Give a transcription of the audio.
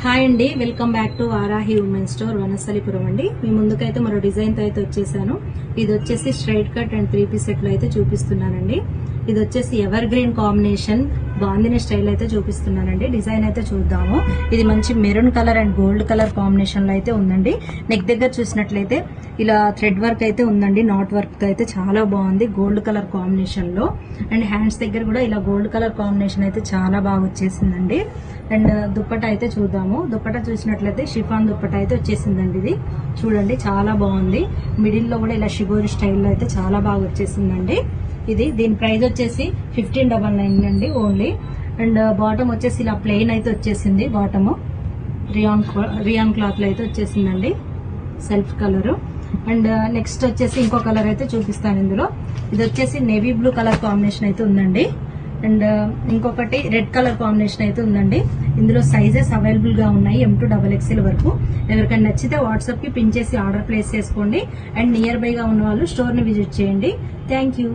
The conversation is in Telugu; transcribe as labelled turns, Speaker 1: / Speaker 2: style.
Speaker 1: హాయ్ అండి, welcome back to Varahi women store Vanasthalipuram అండి. మీ ముందుకైతే మరో డిజైన్ తో అయితే వచ్చేసాను. ఇది వచ్చేసి straight cut and 3 piece set లో అయితే చూపిస్తున్నానండి. ఇది వచ్చేసి evergreen combination Bandhani style అయితే చూపిస్తున్నానండి. డిజైన్ అయితే చూద్దాము. ఇది మంచి maroon colour and gold colour combination లో అయితే ఉందండి. నెక్ దగ్గర చూసినట్లయితే ఇలా థ్రెడ్ వర్క్ అయితే ఉందండి. నాట్ వర్క్ అయితే చాలా బాగుంది గోల్డ్ కలర్ కాంబినేషన్ లో. అండ్ హ్యాండ్స్ దగ్గర కూడా ఇలా గోల్డ్ కలర్ కాంబినేషన్ అయితే చాలా బాగా వచ్చేసిందండి. అండ్ దుప్పటా అయితే చూద్దాము. దుప్పటా చూసినట్లయితే షిఫాన్ దుప్పటా అయితే వచ్చేసిందండి. ఇది చూడండి చాలా బాగుంది. మిడిల్ లో కూడా ఇలా షిబోరి స్టైల్లో అయితే చాలా బాగా వచ్చేసిందండి. దీని ప్రైస్ వచ్చేసి 1599 అండి ఓన్లీ. అండ్ బాటమ్ వచ్చేసి ఇలా ప్లెయిన్ అయితే వచ్చేసింది. బాటమ్ రియాన్ క్లాత్ లో అయితే వచ్చేసిందండి, సెల్ఫ్ కలర్. అండ్ నెక్స్ట్ వచ్చేసి ఇంకో కలర్ అయితే చూపిస్తాను ఇందులో. ఇది వచ్చేసి నేవీ బ్లూ కలర్ కాంబినేషన్ అయితే ఉందండి. అండ్ ఇంకొకటి రెడ్ కలర్ కాంబినేషన్ అయితే ఉందండి. ఇందులో సైజెస్ అవైలబుల్ గా ఉన్నాయి, M to XXL వరకు. ఎవరికైనా నచ్చితే వాట్సాప్ కి పిన్ చేసి ఆర్డర్ ప్లేస్ చేసుకోండి. అండ్ నియర్ బై గా ఉన్న వాళ్ళు స్టోర్ ని విజిట్ చేయండి. Thank you.